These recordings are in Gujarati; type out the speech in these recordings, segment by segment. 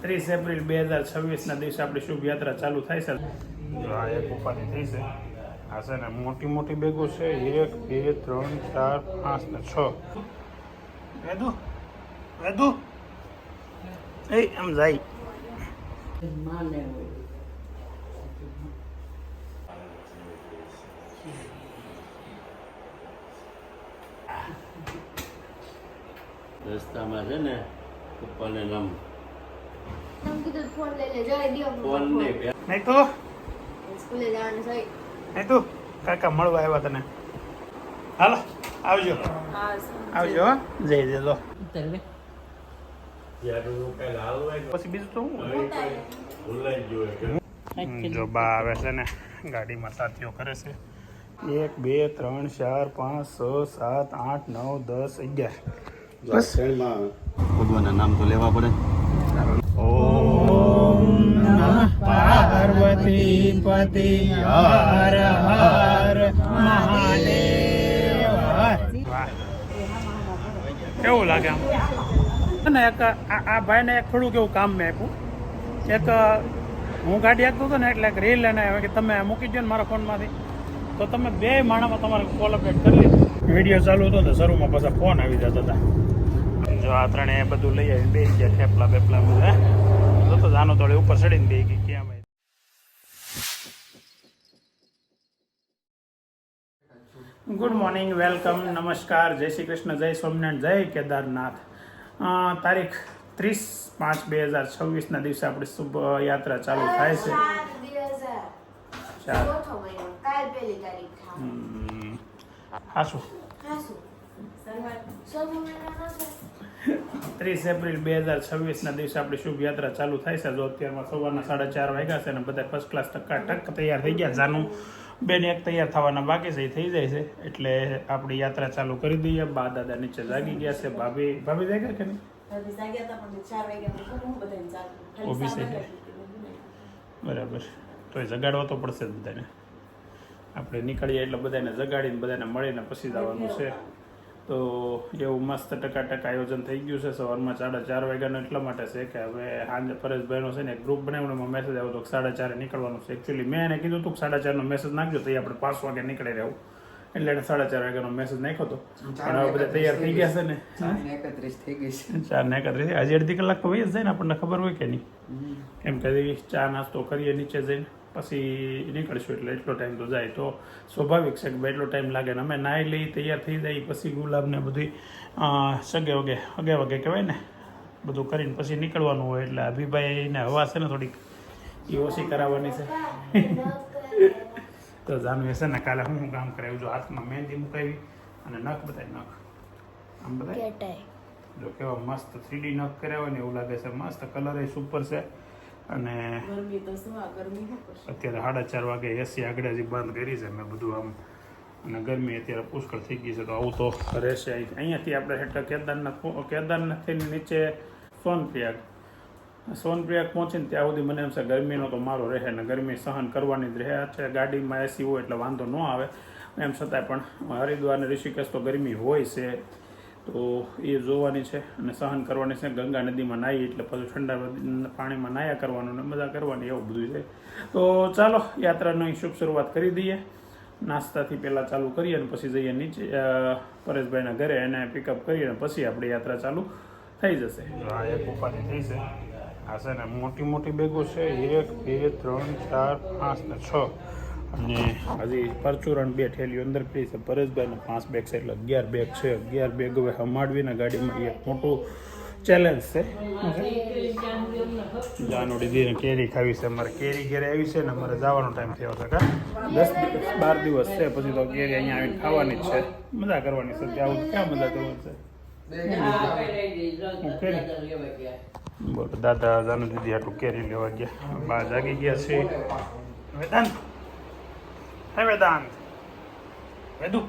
30 એપ્રિલ 2026ના દિવસે આપણી શુભ યાત્રા ચાલુ થાય છે. આ એક ઉપાધિ થઈ છે. આ છે ને મોટી મોટી બેગો છે. 1 2 3 4 5 ને 6. વેદુ એ આમ જાય. રસ્તામાં છે ને પપ્પાને નામ ફોન લઈ લેજો ફોન નહીં નહીં તો સ્કૂલે જવાનું છે. નહીં તું કાકા મળવા આવ્યા તને. હાલો આવજો આવજો હો. જય જય લો પછી બીજું તો ભૂલાઈ ગયો જો બા આવે છે ને ગાડીમાં સાથીઓ કરે છે. 1 2 3 4 5 6 7 8 9 10 11 બસ. ભગવાનના નામ તો લેવા પડે. ઓમ નમઃ પાર્વતી પતિ હર હર મહાદેવ. વાહ કેવું લાગે આમ ને એક આ ભાઈને એક થોડુંક એવું કામ મેં આપ્યું. એક હું ગાડી આપતો હતો ને એટલે એક રીલ એને કે તમે મૂકી દો ને મારા ફોનમાંથી તો તમે 2 માણામાં તમારે કોલ અપડેટ કરી લીધું. વિડીયો ચાલુ હતો ને શરૂમાં પાછા ફોન આવી જતા હતા. જો આ ત્રણે બધું લઈ આવી બે ગયા થેપલા બેપલા બધા તો જાનો તોડે ઉપર ચડીને બે ગઈ ક્યાં ભાઈ. ગુડ મોર્નિંગ, વેલકમ, નમસ્કાર, જય શ્રી કૃષ્ણ, જય સ્વામિનારાયણ, જય કેદારનાથ. તારીખ 30/5/2026ના દિવસે આપણી શુભ યાત્રા ચાલુ થાય છે. 30 એપ્રિલ 2026ના દિવસે આપણી શુભ યાત્રા ચાલુ થાય છે. જો અત્યારમાં સવારના 4:30 વાગ્યા છે અને બધા ફર્સ્ટ ક્લાસ ટકાટક તૈયાર થઈ ગયા. જાનું બેન એક તૈયાર થવાના બાકી છે, એ થઈ જાય છે એટલે આપણી યાત્રા ચાલુ કરી દઈએ. બા દાદા નીચે જાગી ગયા છે. ભાભી જાગ્યા કે નહીં? બરાબર, તો એ જગાડવો તો પડશે જ બધાને. આપણે નીકળીએ એટલે બધાને જગાડીને બધાને મળીને પછી જવાનું છે. તો એવું મસ્ત ટકાટક આયોજન થઈ ગયું છે. સવારમાં 4:30 વાગ્યાનો એટલા માટે છે કે હવે સાંજે પરેશભાઈનો છે ને એક ગ્રુપ બનાવ્યો, મેસેજ આવ્યો તો 4:30 નીકળવાનું છે. એકચ્યુઅલી મેં એને કીધું હતું કે 4:30 મેસેજ નાખજો તો આપણે 5 વાગે નીકળી રહેવું, એટલે એને 4:30 વાગ્યાનો મેસેજ નાખ્યો હતો. પણ હવે બધા તૈયાર થઈ ગયા છે ને. 4:31 થઈ ગઈ છે. 4:31 હજી અડધી કલાક તો વહી જ જાય ને, આપણને ખબર હોય કે નહીં. એમ કે ચા નાસ્તો કરીએ નીચે જઈને પછી નીકળશું એટલે એટલો ટાઈમ તો જાય. તો સ્વાભાવિક છે કે ભાઈ એટલો ટાઈમ લાગે ને અમે નાહી લઈ તૈયાર થઈ જાય પછી ગુલાબને બધું અગે વાગે કહેવાય ને બધું કરીને પછી નીકળવાનું હોય. એટલે અભિભાઈને હવા છે ને થોડીક એ ઓછી કરાવવાની છે. તો જાનવી છે ને કાલે હું કામ કરાવ્યું, જો હાથમાં મહેંદી મુકાવી અને નખ બતાવી, નખ આમ બતાવી જો કેવા મસ્ત 3D નખ કરાવે ને એવું લાગે છે. મસ્ત કલર એ સુપર છે. અને અત્યારે 4:30 વાગે એસી આગળ હજી બંધ કરી છે મેં બધું આમ, અને ગરમી અત્યારે પુષ્કળ થઈ ગઈ છે તો આવું તો રહેશે. અહીંયાથી આપણે હેઠળ કેદારનાથથી નીચે સોનપ્રયાગ પહોંચીને ત્યાં સુધી મને એમ છે ગરમીનો તો મારો રહે ને ગરમી સહન કરવાની જ રહે છે. ગાડીમાં એસી હોય એટલે વાંધો ન આવે. એમ છતાંય પણ હરિદ્વાર અને ઋષિકેશ તો ગરમી હોય છે તો એ જોવાની છે અને સહન કરવાની છે. ગંગા નદીમાં નાહી એટલે પછી ઠંડા પાણીમાં નાહ્યા કરવાનું ને મજા કરવાની એવું બધું છે. તો ચાલો યાત્રાની શુભ શરૂઆત કરી દઈએ. નાસ્તાથી પહેલાં ચાલુ કરીએ અને પછી જઈએ નીચે પરેશભાઈના ઘરે, એને પિકઅપ કરીએ અને પછી આપણી યાત્રા ચાલુ થઈ જશે. આ એક ઉપાધિ થઈ છે. આ છે ને મોટી મોટી બેગો છે. 1 2 3 4 5 ને 6 અને હજી પરચુરણ 2 થેલીઓ અંદર પડી છે. પરેશભાઈને 5 બેગ છે એટલે 11 બેગ છે. 11 બેગ હવે હમાડવીને ગાડીમાં એક મોટું ચેલેન્જ છે. જાનોડી દીને કેરી ખાવી છે. અમારે કેરી ઘેરે આવી છે ને અમારે જવાનો ટાઈમ થયો છે. 10-12 દિવસ છે પછી તો કેરી અહીંયા આવીને ખાવાની જ છે, મજા કરવાની છે. ત્યાં આવું ક્યાં મજા કરવાની છે. બોલો દાદા જાનુ દીદી આટલું કેરી લેવા ગયા. બા જાગી ગયા છે. વેદાંત હે વેદાંત, વેદુ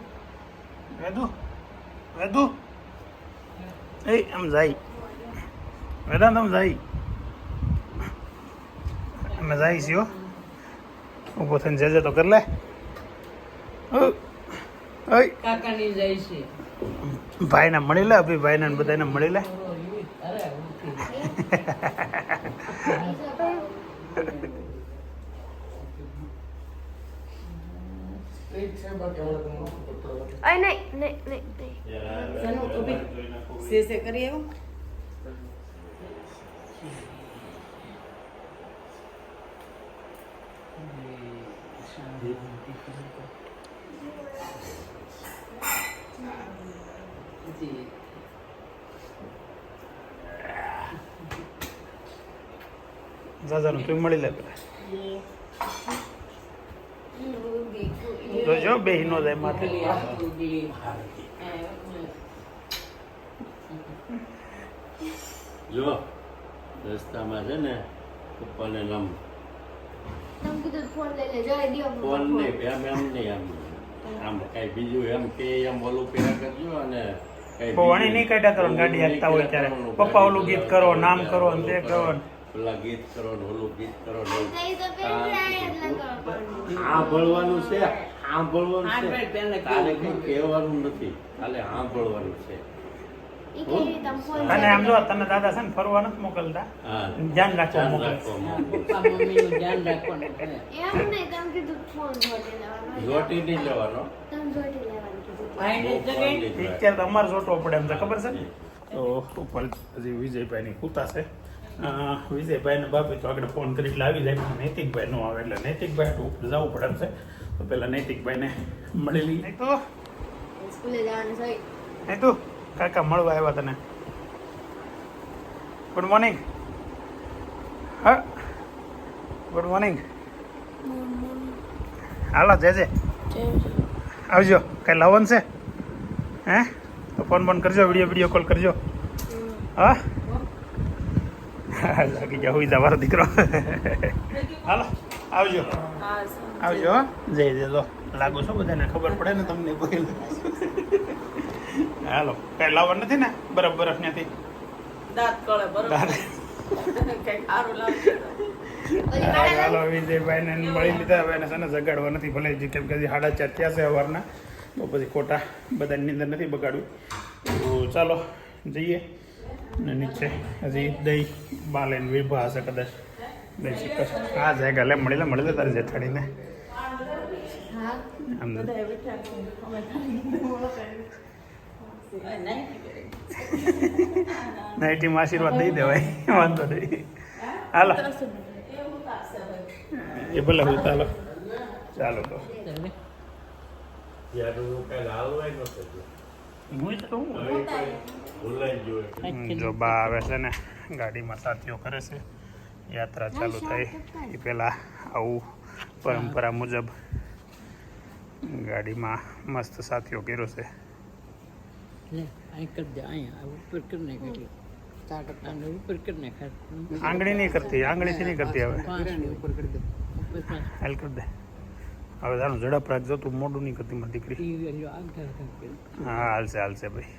એ આમ જાય. વેદાંત આમ જાય. અમે જાય છીએ. ઊભો થઈને જજે તો કર લે. કાકાની જાય છે. ભાઈને મળી લે, અભી ભાઈને બધાને મળી લે. અરે નહીં નહીં નહીં નહીં ચાલો તો બી સે કરી એવું દાદાનું તું મળી લે પેલા તો જો બે નો જાય માથે જો રસ્તામાં છે ને પપ્પાને નામ તમે કીધું ફોન લઈ લે જોઈ દ્યો ફોન નહીં એમ નહીં આમ કઈ બીજું એમ કે એમ ઓલું પેલા કરજો અને કઈ વાણી નહીં કાઢ્યા કરો ને ગાડી હાંકતા હોય ત્યારે પપ્પા ઓલું ગીત કરો નામ કરો ને તે કરો ને પેલા ગીત કરો ને ઓલું ગીત કરો ને નહીં તો પેલા એટલા કરો આ ભળવાનું છે આ ભળવાનું આ છે ભાઈ પહેલા તારે કઈ કહેવાનું નથી ખાલી આ ભળવાનું છે ઈ કે તમે ફોન અને આમ જો તને દાદા છે ને ફરવા નથી મોકલતા હા ધ્યાન રાખવા ધ્યાન મોકલે રાખવામાં. પપ્પા મમ્મીનું ધ્યાન રાખવાનું છે. એમ નહીં તમે કીધું ફોન જોડે લેવાનો જોટી નહીં લેવાનો તમે જોડે લેવાનું કીધું ભાઈને બહુ ફોન જગ્યાએ નહીં લેવાનો. અત્યારે તો અમારે જોટવો પડે એમ તો ખબર છે ને તો ઉપર હજી વિજયભાઈની કૂતા છે વિજયભાઈને બાપી તો આગળ ફોન કરી એટલે આવી જાય નૈતિકભાઈ નો આવે એટલે નૈતિકભાઈ તો ઉપર જવું પડે એમ છે તો પેલા નૈતિકભાઈને મળી લઈ તો સ્કૂલે જવાનું છે નહીં તું કાકા મળવા આવ્યા તને ગુડ મોર્નિંગ હા ગુડ મોર્નિંગ હાલો જજે આવજો કઈ લાવવાનું છે હે તો ફોન ફોન કરજો વિડીયો કોલ કરજો હા લાગી જાવ હોય તમારો દીકરો હાલો આવજો આવજો હો. જય જય તો લાગુ છો બધાને ખબર પડે ને તમને કોઈ હાલો કઈ લાવવાનું નથી ને બરફ બરફ ત્યાંથી દાંત કળે બરોબર કઈ સારું લાગશે તો. હાલો વિજયભાઈ ને મળી લીધા હવે એને છે ને જગાડવા નથી ભલે જે કેમ કે હજી 4:30 થયા છે સવારના તો પછી ખોટા બધાની નીંદર નથી બગાડવી તો ચાલો જઈએ ને નીચે હજી દહીં બાલે ને વિભા હશે કદાચ દહીં શીખર હા જાય લે મળી લે તારી જેઠાડીને હા આમ બધાએ બેઠા છે. અમે નહીં નાઇટીમાં આશીર્વાદ દઈ દેવાય વાંધો નહીં હાલો એ ભલે હું ચાલો ચાલો તો જ્યારે હું કાંઈ હાલવાય નહોતો ગયો. હું જ કહું હવે કાંઈ ભૂલાઈ ગયું એટલે. જો બા આવે છે ને ગાડીમાં સાથીઓ કરે છે યાત્રા ચાલુ થાય એ પહેલાં આવું પરંપરા મુજબ ગાડીમાં મસ્ત સાથીઓ કર્યો છે લે અહીં કરી દે અહીંયા ઉપર કરી નાખ એટલે આને ઉપર કરી નાખ આંગળી નહીં કરતી આંગળીથી નહીં કરતી હવે ઉપર કરી દે ઉપર પાંચ હાલ કરી દે હવે તારું ઝડપ રાખજો તું મોઢું નહીં કરતી મારી દીકરી ઈ આગળ કરી હા હાલશે ભાઈ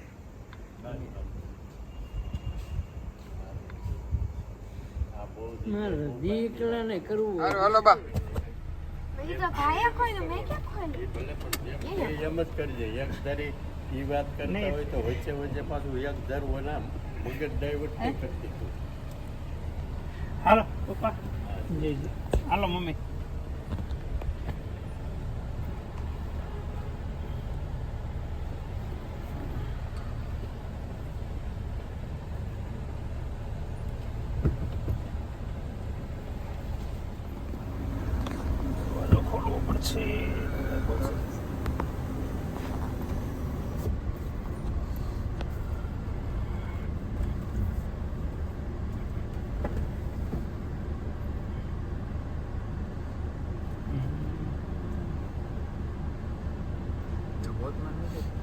મારે દીકરાને કરવું મેં તો ભાઈએ ખોલ્યું મેં કેમ ખોલ્યું એમ જ કરજે એક ધારી ઈ વાત કરતા નહીં. હોય તો વચ્ચે વચ્ચે પાછું એક ધાર હોય ને આમ મગજ ડાયવર્ટ નહીં કરતી તું. હાલો પપ્પા જય જય હાલો મમ્મી ખોલવો પડશે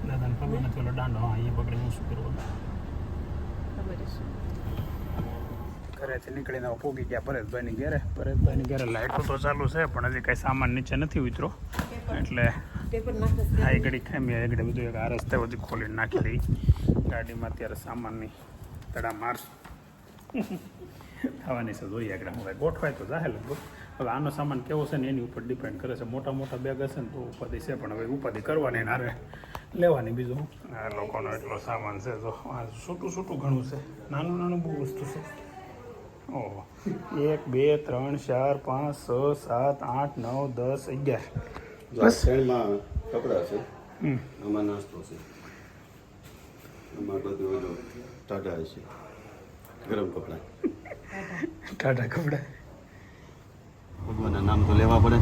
દાદાને ખબર નથી ઓલો દાંડો હા અહીંયા પકડી હું શું કરવાનું ઘરેથી નીકળીને હવે પોગી ગયા પરેશભાઈની ઘરે લાઇટો તો ચાલુ છે પણ હજી કાંઈ સામાન નીચે નથી ઉતરો એટલે આ એ ઘડી ખામી એ ઘડી બધું એક આ રસ્તે બધું ખોલીને નાખી દઈ ગાડીમાં અત્યારે સામાનની તડા મારશું થવાની છે જોઈએ આગળ હું કાંઈ ગોઠવાય તો જાહે લગભગ હવે આનો સામાન કેવો છે ને એની ઉપર ડિપેન્ડ કરે છે મોટા મોટા બેગ હશે ને તો ઉપાધિ છે પણ હવે ઉપાધિ કરવાની ને હારે લેવાની બીજું આ લોકોનો એટલો સામાન છે તો આ છૂટું ઘણું છે નાનું બહુ વસ્તુ છે ઓહો 1 2 3 4 5 6 7 8 9 10 11 જો આ શ્રેણીમાં કપડા છે, હમ. આમાં નાસ્તો છે, આમાં બધું ઓલું ટાઢા છે, ગરમ કપડા. ટાટા કપડા. ભગવાનના નામ તો લેવા પડે.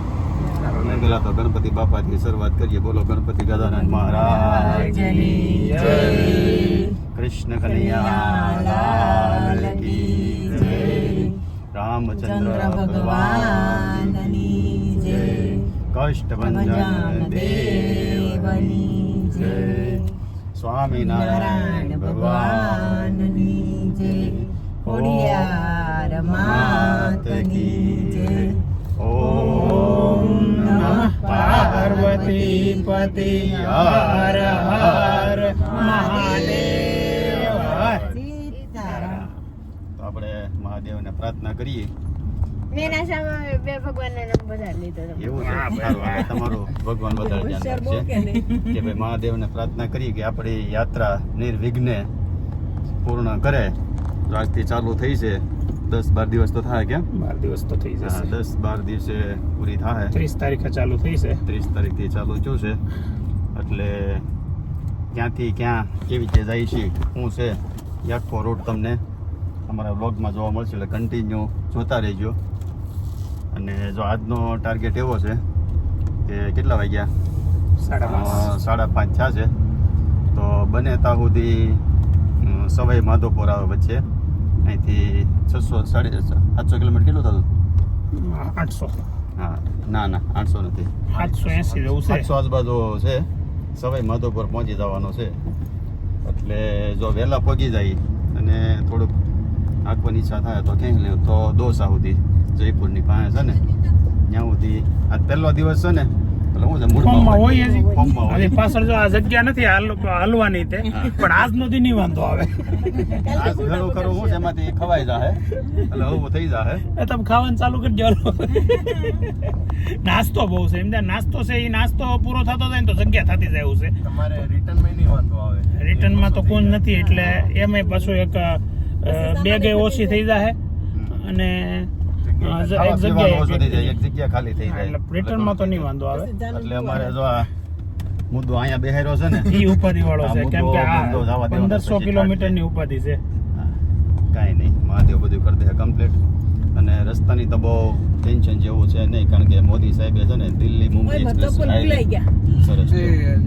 પેલા તો ગણપતિ બાપાથી શરૂઆત કરીએ. બોલો ગણપતિ ગજાનન મહારાજની જય. કૃષ્ણ કનૈયા લાલ કી જય. રામચંદ્ર ભગવાનની જય. કષ્ટભંજન દેવની જય. સ્વામિનારાયણ ભગવાનની જય. ખોડિયાર માત કી જય. ઓમ નમઃ પાર્વતી પતિ હર હર મહાદેવ. સીતારામ. તો આપણે મહાદેવને પ્રાર્થના કરીએ. મેં ના સામે બે ભગવાનના નામ બધા લીધો તમે. એવું છે. સારું, હવે તમારું ભગવાન વધારે ધ્યાન રાખશે કે ભાઈ મહાદેવને પ્રાર્થના કરીએ કે આપણી યાત્રા નિર્વિઘ્ને પૂર્ણ કરે. તો આજથી ચાલુ થઈ છે, 10-12 દિવસ તો થાય કેમ? 12 દિવસ તો થઈ હા, જશે. 10-12 દિવસે પૂરી થાય. 30 તારીખે ચાલુ થઈ છે. 30 તારીખથી ચાલુ થયું છે. એટલે ક્યાંથી ક્યાં કેવી રીતે જાય છે, શું છે, એ આખો રોડ તમને અમારા વ્લોગમાં જોવા મળશે. એટલે કન્ટિન્યુ જોતા રહેજો. અને જો આજનો ટાર્ગેટ એવો છે કે કેટલા વાગ્યા? 5:30. 5:30 થયા છે. તો બને ત્યાં સુધી સવાઈ માધોપુર આવે વચ્ચે. અહીંથી 700 કિલોમીટર કેટલું થતું? 800. હા, ના 800 નથી, 780 જેવું છે. 800 આજુબાજુ છે. સવાઈ માધોપુર પહોંચી જવાનું છે. એટલે જો વહેલા પહોંચી જાય અને થોડુંક આંખવાની ઈચ્છા થાય તો ક્યાંય લે તો દોસા સુધી જયપુરની પાસે છે ને, ત્યાં સુધી આ પહેલો દિવસ છે ને, એટલે હું છે ફોર્મમાં હોય હજી. ફોર્મમાં હોય. હજી પાછળ જો આ જગ્યા નથી હલવાની તે, પણ આજનો દી નહીં વાંધો આવે. આ ઘણું ખરું હું છે એમાંથી ખવાઈ જાહે, એટલે હળવું થઈ જાહે. એ તમે ખાવાનું ચાલુ કરી દો. નાસ્તો બહુ છે એમ. નાસ્તો છે એ નાસ્તો પૂરો થતો જાય ને તો જગ્યા થતી જાય એવું છે. તમારે રિટર્નમાં નહીં વાંધો આવે. રિટર્નમાં તો કોઈ નથી, એટલે એમાંય પાછું એક બેગ ઓછી થઈ જાય અને એક ખાવા પીવાનું ઓછું થઈ જાય, જગ્યાએ એક જગ્યા ખાલી થઈ જાય. એટલે રિટર્નમાં તો નહીં વાંધો આવે. એટલે અમારે જો આ મુદ્દો અહીંયા બેહાર્યો છે ને, ઈ ઉપાધિ વાળો છે, આ કેમ કે આ મુદ્દો જવા દેવાનો 1500 પછી કિલોમીટરની ઉપાધિ છે. કાંઈ નહીં, મહાદેવ બધું કરી દે કમ્પ્લીટ. અને રસ્તાની તો બહુ ટેન્શન જેવું છે નહીં, કારણ કે મોદી સાહેબે છે ને દિલ્હી મુંબઈ એક્સપ્રેસ સરસ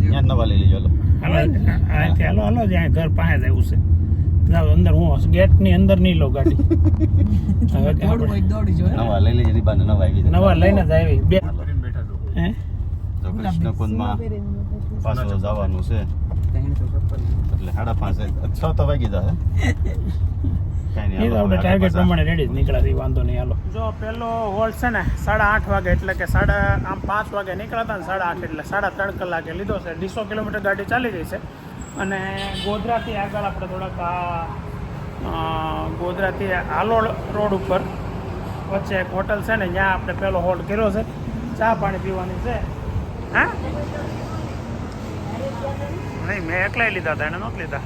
ત્યાં નવા લઈ લેજો. હાલો અહીંથી હાલો જ્યાં ઘર પાસે જ આવ્યું છે. જાઓ અંદર, હું ગેટની અંદર નહીં લઉં ગાડી. હવે આપણે નવા લઈ લેજો, બાને નવા આવી જાય. નવા લઈને જ આવી બે. હે? તો કૃષ્ણકુંજમાં પાછો જવાનું છે. એટલે 5:30 6 તો વાગી જશે. કાંઈ એ નહીં, તો આપણે ટાર્ગેટ પ્રમાણે રેડી જ નીકળ્યા, વાંધો નહીં. હાલો જો પેલો હોલ્ટ છે ને 8:30 વાગે, એટલે કે 5 વાગે નીકળ્યા હતા ને 8:30 એટલે 3.5 કલાકે લીધો છે. 200 કિલોમીટર ગાડી ચાલી ગઈ છે. અને ગોધરાથી આગળ આપણે થોડાક ગોધરાથી હાલોડ રોડ ઉપર વચ્ચે એક હોટલ છે ને, ત્યાં આપણે પેલો હોલ્ટ કર્યો છે. ચા પાણી પીવાની છે. હા નહીં, મેં એકલાય લીધા હતા, એને નહોતા લીધા.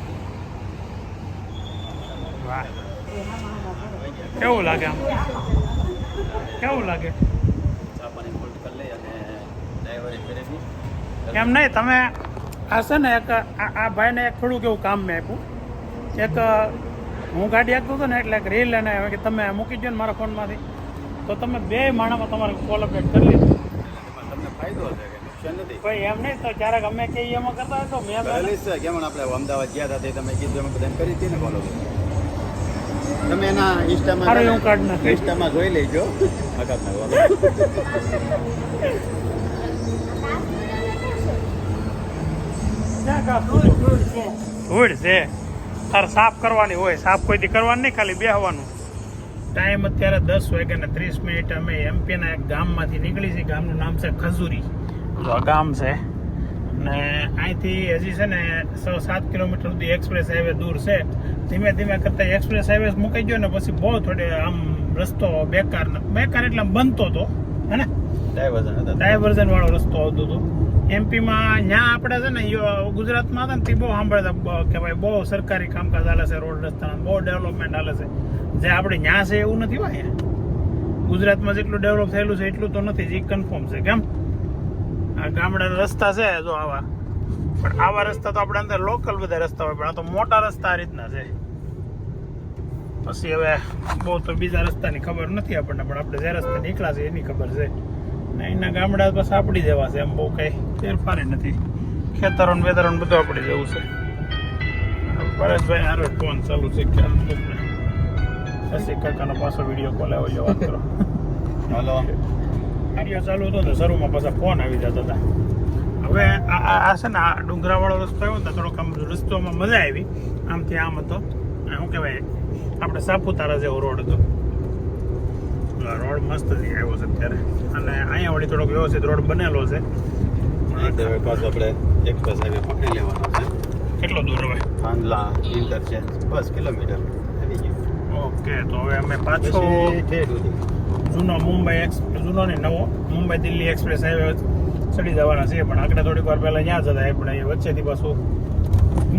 વાહ, કેવું લાગે આમ? કેવું લાગે? ચા પાણી ફોલ્ડ કરી લઈ અને ડ્રાઈવરે ફેરવી. એમ નહીં, તમે આ છે ને એક આ ભાઈને એક થોડુંક એવું કામ મેં આપ્યું. એક હું ગાડી આપતો હતો ને, એટલે એક રીલ એને કે તમે મૂકી દો ને મારા ફોનમાંથી, તો તમે 2 માણામાં તમારે કોલ અપડેટ કરી લીધું. તમને ફાયદો છે કે નુકસાન નથી? ભાઈ એમ નહીં, તો ક્યારેક અમે કે એમાં કરતા હોય તો મેં કરેલી છે કેમ? આપણે અમદાવાદ ગયા હતા તે તમે કીધું એમ બધાને કરી હતી ને ફોલો. તમે એના સારું એવું કાર્ડ નાખી. ઇન્સ્ટામાં જોઈ લેજો. હકાતના બોલો. ધૂળ છે, તારે સાફ કરવાની હોય. સાફ કોઈથી કરવાની નહીં, ખાલી બેહવાનું. ટાઈમ અત્યારે 10:30. અમે એમપીના એક ગામમાંથી નીકળી છીએ. ગામનું નામ છે ખજૂરી. જો આ ગામ છે, અને અહીંથી હજી છે ને 6-7 કિલોમીટર સુધી એક્સપ્રેસ હાઈવે દૂર છે. ધીમે ધીમે કરતા એક્સપ્રેસ હાઈવે મુકાઈ ગયો ને પછી બહુ થોડે આમ રસ્તો બેકાર એટલે આમ બનતો હતો, હે ને? ડાયવર્ઝન વાળો રસ્તો આવતો હતો. એમપીમાં ત્યાં આપણે છે ને ગુજરાતમાં હતા ને તે બહુ સાંભળતા કે ભાઈ બહુ સરકારી કામકાજ હાલે છે, રોડ રસ્તાના બહુ ડેવલપમેન્ટ હાલે છે. જે આપણે ત્યાં છે એવું નથી ભાઈ. ગુજરાતમાં જેટલું ડેવલપ થયેલું છે એટલું તો નથી, જે કન્ફર્મ છે. કેમ આ ગામડાના રસ્તા છે જો આવા, પણ આવા રસ્તા તો આપણે અંદર લોકલ બધા રસ્તા હોય, પણ આ તો મોટા રસ્તા આ રીતના છે. પછી હવે બહુ તો બીજા રસ્તાની ખબર નથી આપણને, પણ આપણે જે રસ્તે નીકળ્યા છે એની ખબર છે. ને અહીંના ગામડા બસ આપણી જેવા છે, એમ બહુ કંઈ ફેરફાર નથી. ખેતરો ને વેતરો બધું આપણી જેવું છે. પરેશભાઈ હારો ફોન ચાલુ છે, ખ્યાલ નથી. શશી કાકાનો પાછો વિડીયો કોલ આવ્યો, વાત કરો. હાલો. વિડીયો ચાલુ હતો ને શરૂમાં પાછા ફોન આવી જતા હતા. હવે આ છે ને આ ડુંગરાવાળો રસ્તો આવ્યો ને થોડોક આમ રસ્તોમાં મજા આવી. આમથી આમ હતો, શું કહેવાય, આપણે સાપુતારા જેવો રોડ હતો. રોડ મસ્ત જ આવ્યો છે અત્યારે, અને અહીંયા વળી થોડોક વ્યવસ્થિત રોડ બનેલો છે. હવે પાછું આપણે એક્સપ્રેસ હાઈવે પકડી લેવાનો છે. કેટલો દૂર હવે? થાંભલા ઇન્ટરચેન્જ 10 કિલોમીટર આવી ગયું. ઓકે, તો હવે અમે પાછો પછી ઠેર સુધી જૂનો જૂનો ને નવો મુંબઈ દિલ્હી એક્સપ્રેસ હાઈવે ચડી જવાના છે. પણ આગળ થોડીક વાર પહેલા ત્યાં જતા, પણ એ વચ્ચેથી પાછું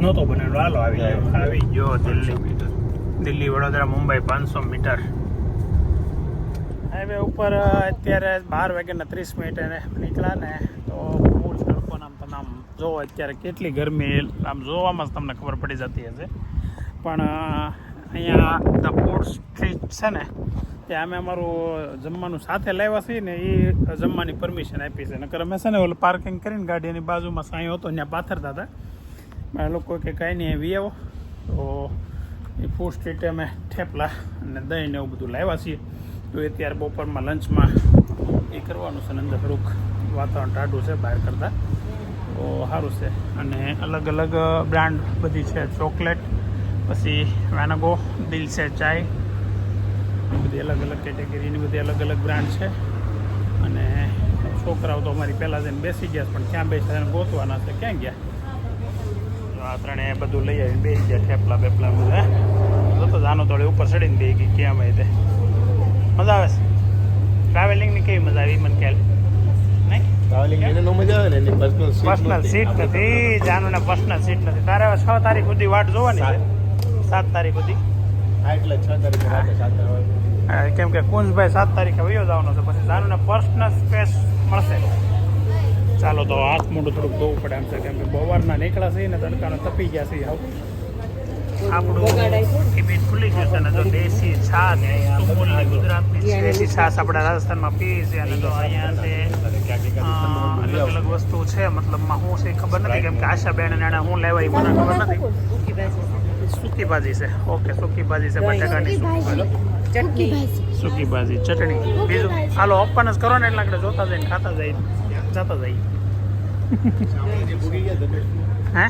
નહોતો બનેલો. હાલો આવી ગયો દિલ્હી વડોદરા મુંબઈ 500 મીટર. હાઈવે ઉપર અત્યારે 12:30 નીકળ્યા ને તો ફૂલ તડકો આમ તમે આમ જોવો અત્યારે કેટલી ગરમી આમ જોવામાં જ તમને ખબર પડી જતી હશે. પણ અહીંયા ધ ફૂડ સ્ટ્રીટ છે ને ત્યાં અમે અમારું જમવાનું સાથે લાવ્યા છીએ ને એ જમવાની પરમિશન આપી છે. નકર અમે છે ને ઓલું પાર્કિંગ કરીને ગાડીની બાજુમાં સાંયો હતો ત્યાં પાથરતા હતા. એ લોકો કે કાંઈ નહીં વી આવો, તો એ ફૂડ સ્ટ્રીટે અમે થેપલા અને દહીં ને એવું બધું લાવ્યા છીએ. તો એ ત્યારે બપોરમાં લંચમાં એ કરવાનું છે. અને અંદર થોડુંક વાતાવરણ ટાઢું છે બહાર કરતાં, તો સારું છે. અને અલગ અલગ બ્રાન્ડ બધી છે, ચોકલેટ, પછી વાનાગો, દિલ છે ચાય, બધી અલગ અલગ કેટેગરીની બધી અલગ અલગ બ્રાન્ડ છે. અને છોકરાઓ તો અમારી પહેલાં જઈને બેસી ગયા, પણ ક્યાં બેસ્યા એને ગોતવાના છે, ક્યાં ગયા. આ ત્રણે બધું લઈ આવીને બેસી ગયા, થેપલા બેપલા બધા. જોતો જાનો થોડી ઉપર ચડીને બે ગઈ ક્યાં ભાઈ તે મજા આવે છે. ટ્રાવેલિંગની કેવી મજા આવી મને ખ્યાલ નહીં? ટ્રાવેલિંગ એને નો મજા આવે ને એની પર્સનલ સીટ નથી, જાનુને પર્સનલ સીટ નથી. તારે હવે 6 તારીખ સુધી વાટ જોવાની છે, 7 તારીખ સુધી. હા, એટલે 6 તારીખે રાતે 7 વાગે. કેમ કે કુંજભાઈ 7 તારીખે વયો જવાનો છે, પછી જાનુને પર્સનલ સ્પેસ મળશે. ચાલો તો હાથ મોઢું થોડુંક ધોવું પડે એમ છે, કેમ કે બવારના નીકળ્યા છે ને તડકાનો તપી ગયા છે. આપણું ટિફિન ખુલી ગયું છે ને જો દેશી છાશ, સુમૂલની ગુજરાતની દેશી છાશ આપણા રાજસ્થાનમાં પીએ છે. અને જો અહીંયા છે અલગ અલગ વસ્તુ છે, મતલબમાં શું છે ખબર નથી, કેમ કે આશાબેન એને હું લેવાય મને ખબર નથી. સૂકી ભાજી છે, ઓકે સૂકી ભાજી છે, બટાકાની સૂકી ભાજી, ચટણી, બીજું હાલો ઓપન જ કરો ને એટલે આપણે જોતા જઈને ખાતા જઈએ, જતા જઈએ. હે